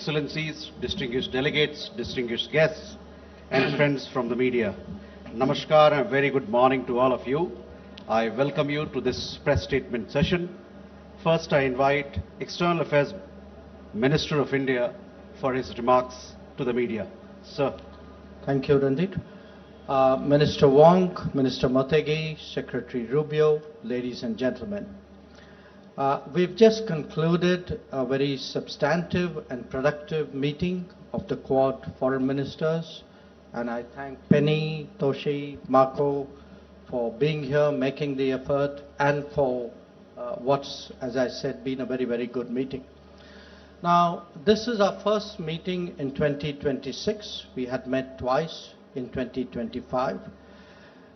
Excellencies, distinguished delegates, distinguished guests, and friends from the media. Namaskar and a very good morning to all of you. I welcome you to this press statement session. First, I invite External Affairs Minister of India for his remarks to the media. Sir. Thank you, Randit. Minister Wong, Minister Motegi, Secretary Rubio, ladies and gentlemen. We've just concluded a very substantive and productive meeting of the Quad foreign ministers, and I thank Penny, Toshi, Marco for being here, making the effort, and for what's, as I said, been a very, very good meeting. Now, this is our first meeting in 2026. We had met twice in 2025.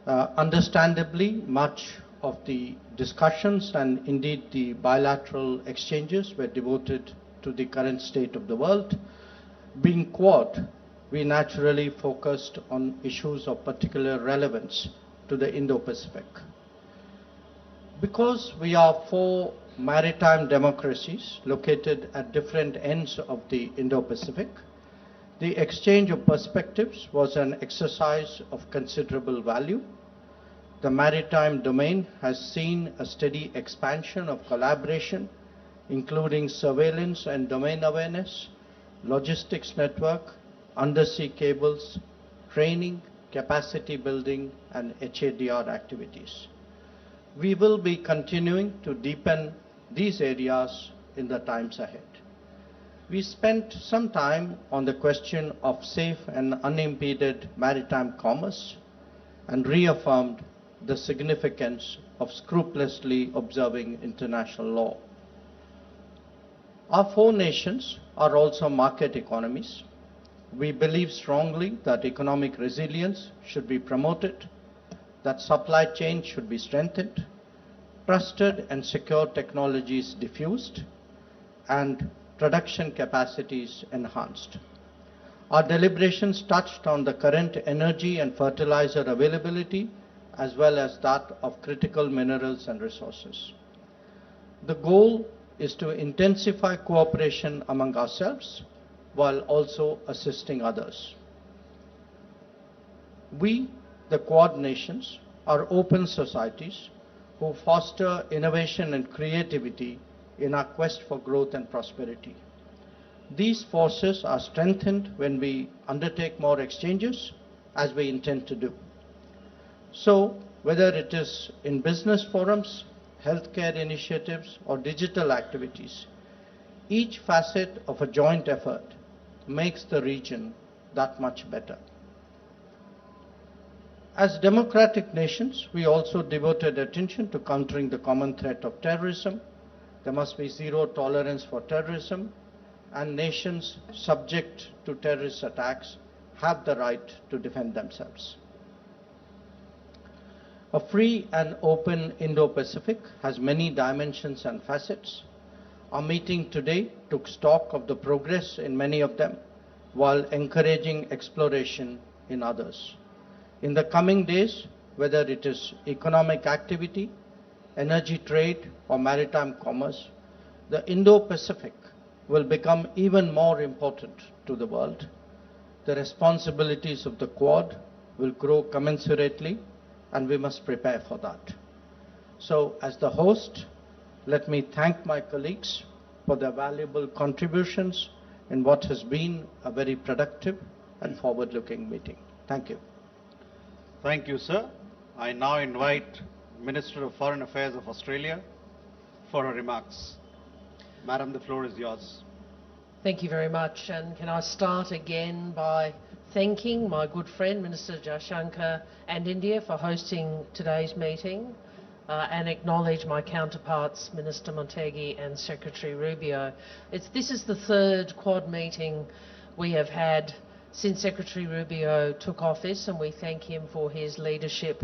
Understandably, much of the discussions and indeed the bilateral exchanges were devoted to the current state of the world. Being Quad, we naturally focused on issues of particular relevance to the Indo-Pacific. Because we are four maritime democracies located at different ends of the Indo-Pacific, the exchange of perspectives was an exercise of considerable value. The maritime domain has seen a steady expansion of collaboration, including surveillance and domain awareness, logistics network, undersea cables, training, capacity building, and HADR activities. We will be continuing to deepen these areas in the times ahead. We spent some time on the question of safe and unimpeded maritime commerce and reaffirmed the significance of scrupulously observing international law. Our four nations are also market economies. We believe strongly that economic resilience should be promoted, that supply chain should be strengthened, trusted and secure technologies diffused, and production capacities enhanced. Our deliberations touched on the current energy and fertilizer availability as well as that of critical minerals and resources. The goal is to intensify cooperation among ourselves while also assisting others. We, the Quad nations, are open societies who foster innovation and creativity in our quest for growth and prosperity. These forces are strengthened when we undertake more exchanges, as we intend to do. So, whether it is in business forums, healthcare initiatives, or digital activities, each facet of a joint effort makes the region that much better. As democratic nations, we also devoted attention to countering the common threat of terrorism. There must be zero tolerance for terrorism, and nations subject to terrorist attacks have the right to defend themselves. A free and open Indo-Pacific has many dimensions and facets. Our meeting today took stock of the progress in many of them, while encouraging exploration in others. In the coming days, whether it is economic activity, energy trade, or maritime commerce, the Indo-Pacific will become even more important to the world. The responsibilities of the Quad will grow commensurately, and we must prepare for that. So, as the host, let me thank my colleagues for their valuable contributions in what has been a very productive and forward-looking meeting. Thank you. Thank you, sir. I now invite Minister of Foreign Affairs of Australia for her remarks. Madam, the floor is yours. Thank you very much. And can I start again by thanking my good friend, Minister Jaishankar, and India for hosting today's meeting, and acknowledge my counterparts, Minister Motegi and Secretary Rubio. This is the third Quad meeting we have had since Secretary Rubio took office, and we thank him for his leadership.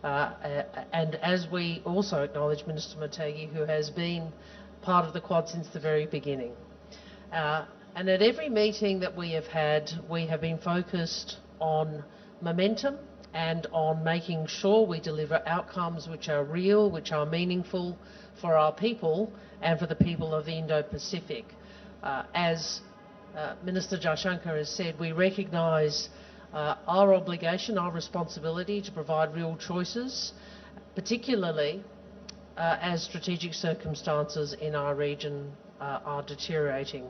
And as we also acknowledge Minister Motegi, who has been part of the Quad since the very beginning. And at every meeting that we have had, we have been focused on momentum and on making sure we deliver outcomes which are real, which are meaningful for our people and for the people of the Indo-Pacific. As Minister Jaishankar has said, we recognise our obligation, our responsibility to provide real choices, particularly as strategic circumstances in our region are deteriorating.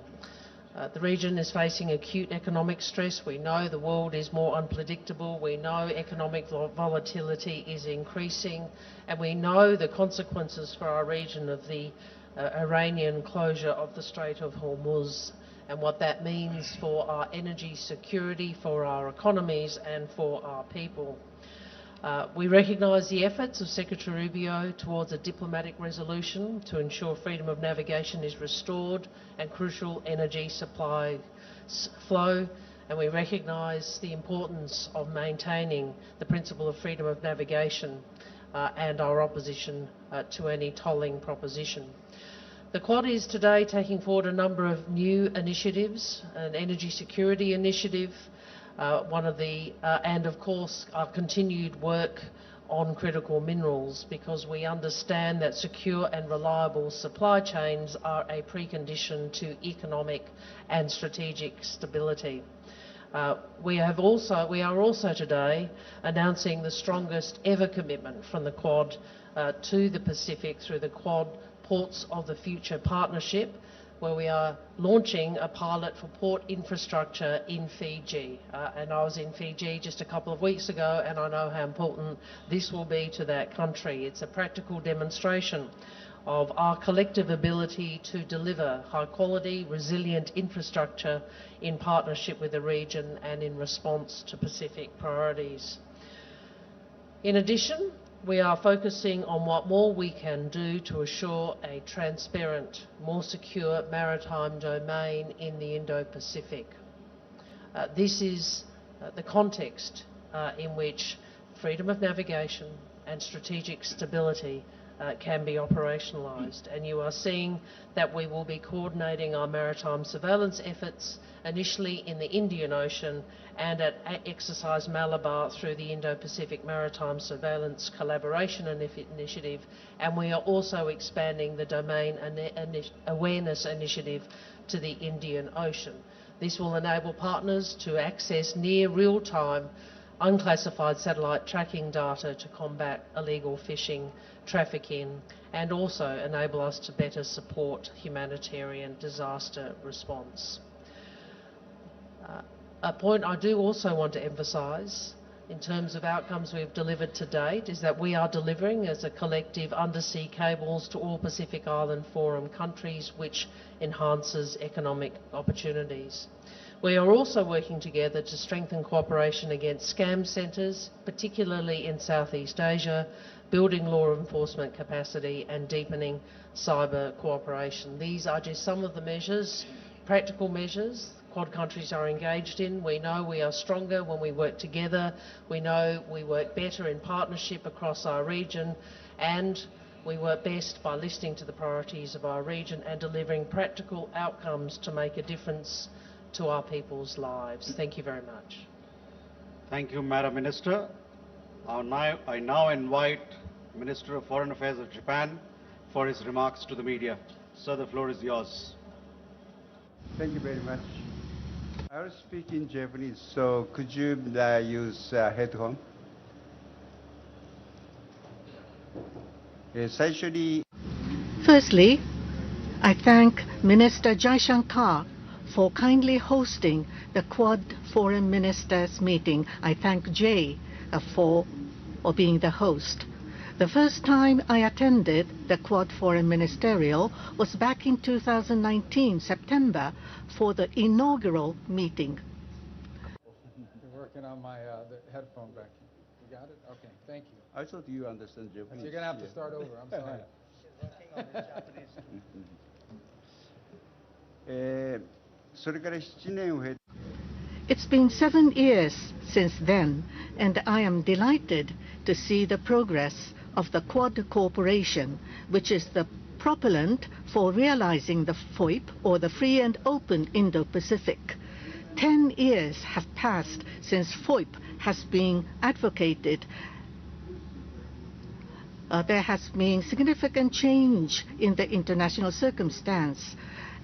The region is facing acute economic stress. We know the world is more unpredictable. We know economic volatility is increasing. And we know the consequences for our region of the Iranian closure of the Strait of Hormuz and what that means for our energy security, for our economies and for our people. We recognise the efforts of Secretary Rubio towards a diplomatic resolution to ensure freedom of navigation is restored and crucial energy supply flow, and we recognise the importance of maintaining the principle of freedom of navigation and our opposition to any tolling proposition. The Quad is today taking forward a number of new initiatives, an energy security initiative, and of course our continued work on critical minerals, because we understand that secure and reliable supply chains are a precondition to economic and strategic stability. We are also today announcing the strongest ever commitment from the Quad to the Pacific through the Quad Ports of the Future Partnership, where we are launching a pilot for port infrastructure in Fiji. And I was in Fiji just a couple of weeks ago, and I know how important this will be to that country. It's a practical demonstration of our collective ability to deliver high-quality, resilient infrastructure in partnership with the region and in response to Pacific priorities. In addition, we are focusing on what more we can do to assure a transparent, more secure maritime domain in the Indo-Pacific. This is the context in which freedom of navigation and strategic stability can be operationalised. And you are seeing that we will be coordinating our maritime surveillance efforts initially in the Indian Ocean and at Exercise Malabar through the Indo-Pacific Maritime Surveillance Collaboration Initiative, and we are also expanding the Domain Awareness Initiative to the Indian Ocean. This will enable partners to access near real-time unclassified satellite tracking data to combat illegal fishing, trafficking, and also enable us to better support humanitarian disaster response. A point I do also want to emphasise in terms of outcomes we've delivered to date is that we are delivering as a collective undersea cables to all Pacific Island Forum countries, which enhances economic opportunities. We are also working together to strengthen cooperation against scam centres, particularly in Southeast Asia, building law enforcement capacity and deepening cyber cooperation. These are just some of the measures, practical measures, Quad countries are engaged in. We know we are stronger when we work together. We know we work better in partnership across our region, and we work best by listening to the priorities of our region and delivering practical outcomes to make a difference to our people's lives. Thank you very much. Thank you, Madam Minister. I now invite Minister of Foreign Affairs of Japan for his remarks to the media. Sir, the floor is yours. Thank you very much. I will speak in Japanese, so could you use headphone? 最初に Firstly, I thank Minister Jaishankar for kindly hosting the Quad Foreign Ministers meeting. I thank Jay for being the host. The first time I attended the Quad Foreign Ministerial was back in 2019, September, for the inaugural meeting. You're working on my the headphone back. You got it? Okay, thank you. I thought you understand Japanese. So you're going to have to start over. I'm sorry. It's been 7 years since then, and I am delighted to see the progress of the Quad Cooperation, which is the propellant for realizing the FOIP, or the Free and Open Indo-Pacific. 10 years have passed since FOIP has been advocated. There has been significant change in the international circumstance,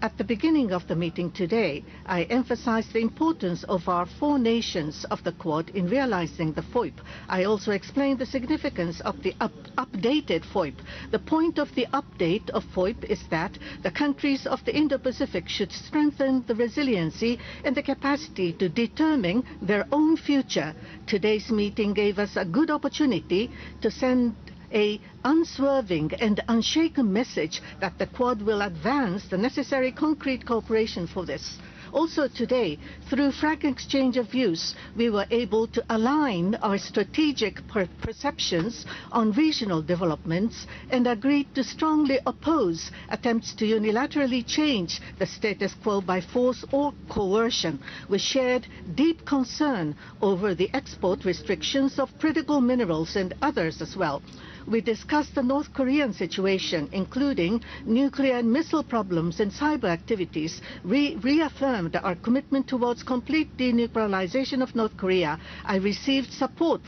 At the beginning of the meeting today, I emphasized the importance of our 4 nations of the Quad in realizing the FOIP. I also explained the significance of the updated FOIP. The point of the update of FOIP is that the countries of the Indo-Pacific should strengthen the resiliency and the capacity to determine their own future. Today's meeting gave us a good opportunity to send an unswerving and unshaken message that the Quad will advance the necessary concrete cooperation for this. Also today, through frank exchange of views, we were able to align our strategic perceptions on regional developments and agreed to strongly oppose attempts to unilaterally change the status quo by force or coercion. We shared deep concern over the export restrictions of critical minerals and others as well. We discussed the North Korean situation, including nuclear and missile problems and cyber activities. We reaffirmed our commitment towards complete denuclearization of North Korea. I received support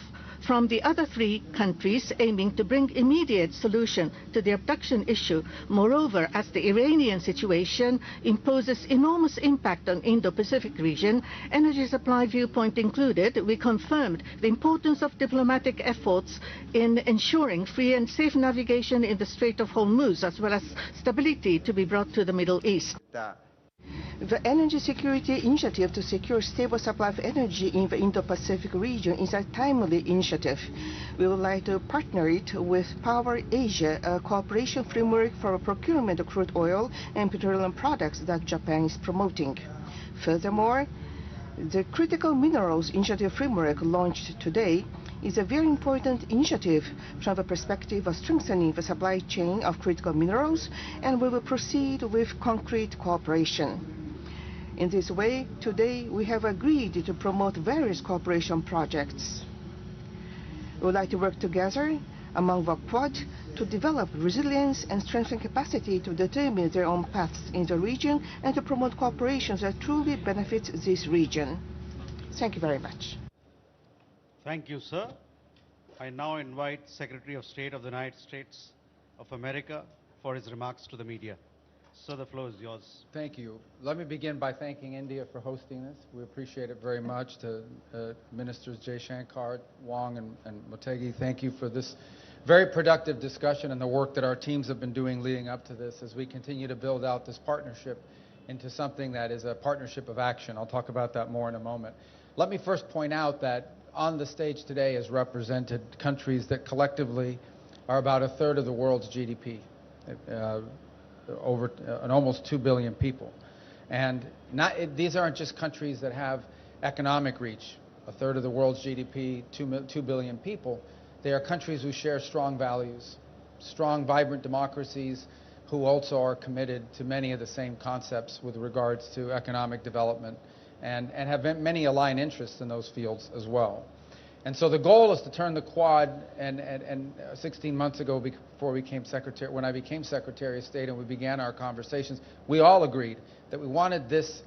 from the other 3 countries aiming to bring immediate solution to the abduction issue. Moreover, as the Iranian situation imposes enormous impact on Indo-Pacific region, energy supply viewpoint included, we confirmed the importance of diplomatic efforts in ensuring free and safe navigation in the Strait of Hormuz, as well as stability to be brought to the Middle East. The Energy Security Initiative to secure stable supply of energy in the Indo-Pacific region is a timely initiative. We would like to partner it with Power Asia, a cooperation framework for procurement of crude oil and petroleum products that Japan is promoting. Furthermore, the Critical Minerals Initiative framework launched today is a very important initiative from the perspective of strengthening the supply chain of critical minerals, and we will proceed with concrete cooperation. In this way, today we have agreed to promote various cooperation projects. We would like to work together among the Quad to develop resilience and strengthen capacity to determine their own paths in the region and to promote cooperation that truly benefits this region. Thank you very much. Thank you, sir. I now invite Secretary of State of the United States of America for his remarks to the media. Sir, the floor is yours. Thank you. Let me begin by thanking India for hosting this. We appreciate it very much. To Ministers Jaishankar, Wong, and Motegi, thank you for this very productive discussion and the work that our teams have been doing leading up to this as we continue to build out this partnership into something that is a partnership of action. I'll talk about that more in a moment. Let me first point out that on the stage today is represented countries that collectively are about 1/3 of the world's GDP. Over almost 2 billion people. And these aren't just countries that have economic reach, 1/3 of the world's GDP, 2 billion people. They are countries who share strong values, strong, vibrant democracies who also are committed to many of the same concepts with regards to economic development and have many aligned interests in those fields as well. And so the goal is to turn the Quad, and 16 months ago, when I became Secretary of State and we began our conversations, we all agreed that we wanted this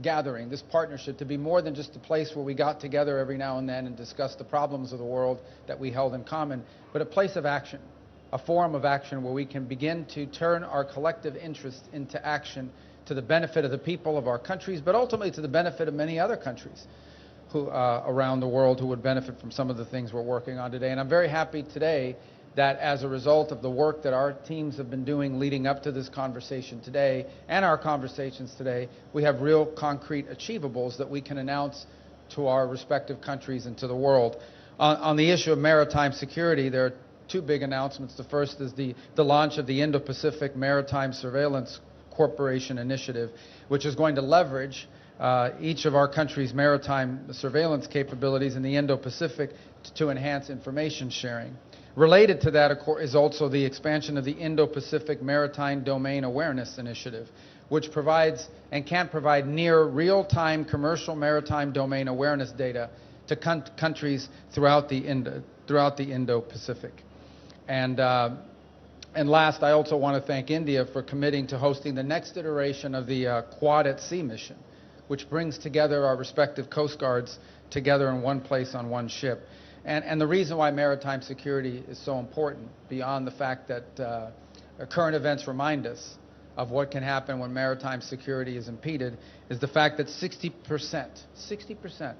gathering, this partnership, to be more than just a place where we got together every now and then and discussed the problems of the world that we held in common, but a place of action, a forum of action where we can begin to turn our collective interests into action to the benefit of the people of our countries, but ultimately to the benefit of many other countries around the world who would benefit from some of the things we're working on today. And I'm very happy today that as a result of the work that our teams have been doing leading up to this conversation today and our conversations today, we have real concrete achievables that we can announce to our respective countries and to the world. On the issue of maritime security, there are 2 big announcements. The first is the launch of the Indo-Pacific Maritime Surveillance Corporation Initiative, which is going to leverage each of our country's maritime surveillance capabilities in the Indo-Pacific to enhance information sharing. Related to that, of course, is also the expansion of the Indo-Pacific Maritime Domain Awareness Initiative, which provides and can provide near real-time commercial maritime domain awareness data to countries throughout the Indo-Pacific. And last, I also want to thank India for committing to hosting the next iteration of the Quad at Sea mission, which brings together our respective Coast Guards together in one place on one ship. And the reason why maritime security is so important, beyond the fact that current events remind us of what can happen when maritime security is impeded is the fact that 60%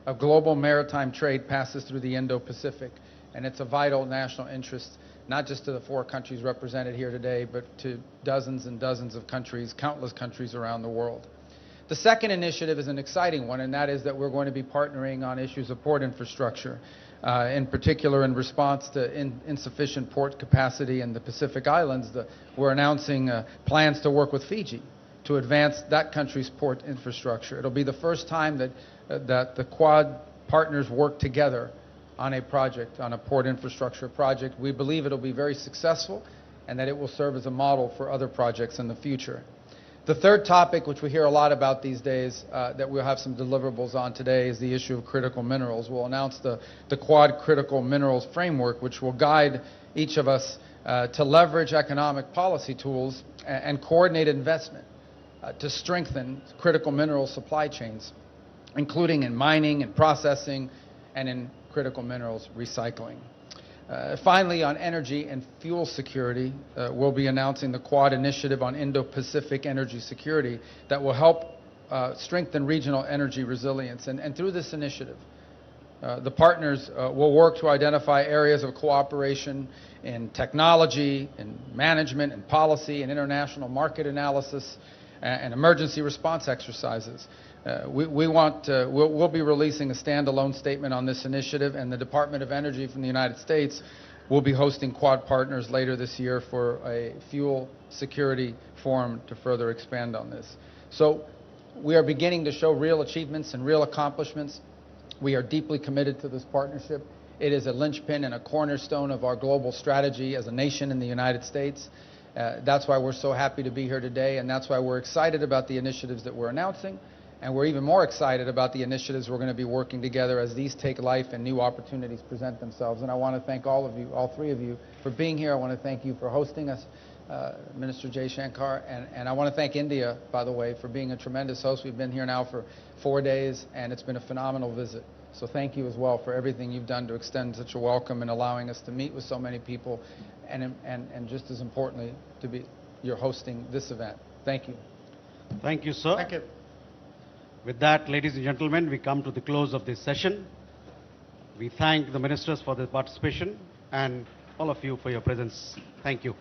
of global maritime trade passes through the Indo-Pacific, and it's a vital national interest, not just to the 4 countries represented here today, but to dozens and dozens of countries, countless countries around the world. The second initiative is an exciting one, and that is that we're going to be partnering on issues of port infrastructure, in particular in response to insufficient port capacity in the Pacific Islands. We're announcing plans to work with Fiji to advance that country's port infrastructure. It'll be the first time that the Quad partners work together on a project, on a port infrastructure project. We believe it'll be very successful and that it will serve as a model for other projects in the future. The third topic, which we hear a lot about these days, that we'll have some deliverables on today, is the issue of critical minerals. We'll announce the Quad Critical Minerals Framework, which will guide each of us to leverage economic policy tools and coordinate investment to strengthen critical mineral supply chains, including in mining and processing and in critical minerals recycling. Finally, on energy and fuel security, we'll be announcing the Quad Initiative on Indo-Pacific Energy Security that will help strengthen regional energy resilience. And through this initiative, the partners will work to identify areas of cooperation in technology, in management, in policy, in international market analysis, and emergency response exercises. We'll be releasing a standalone statement on this initiative, and the Department of Energy from the United States will be hosting Quad partners later this year for a fuel security forum to further expand on this. So we are beginning to show real achievements and real accomplishments. We are deeply committed to this partnership. It is a linchpin and a cornerstone of our global strategy as a nation in the United States. That's why we're so happy to be here today, and that's why we're excited about the initiatives that we're announcing. And we're even more excited about the initiatives we're going to be working together as these take life and new opportunities present themselves. And I want to thank all of you, all 3 of you, for being here. I want to thank you for hosting us, Minister Jaishankar. And I want to thank India, by the way, for being a tremendous host. We've been here now for 4 days, and it's been a phenomenal visit. So thank you as well for everything you've done to extend such a welcome and allowing us to meet with so many people, and just as importantly, you're hosting this event. Thank you. Thank you, sir. Thank you. With that, ladies and gentlemen, we come to the close of this session. We thank the ministers for their participation and all of you for your presence. Thank you.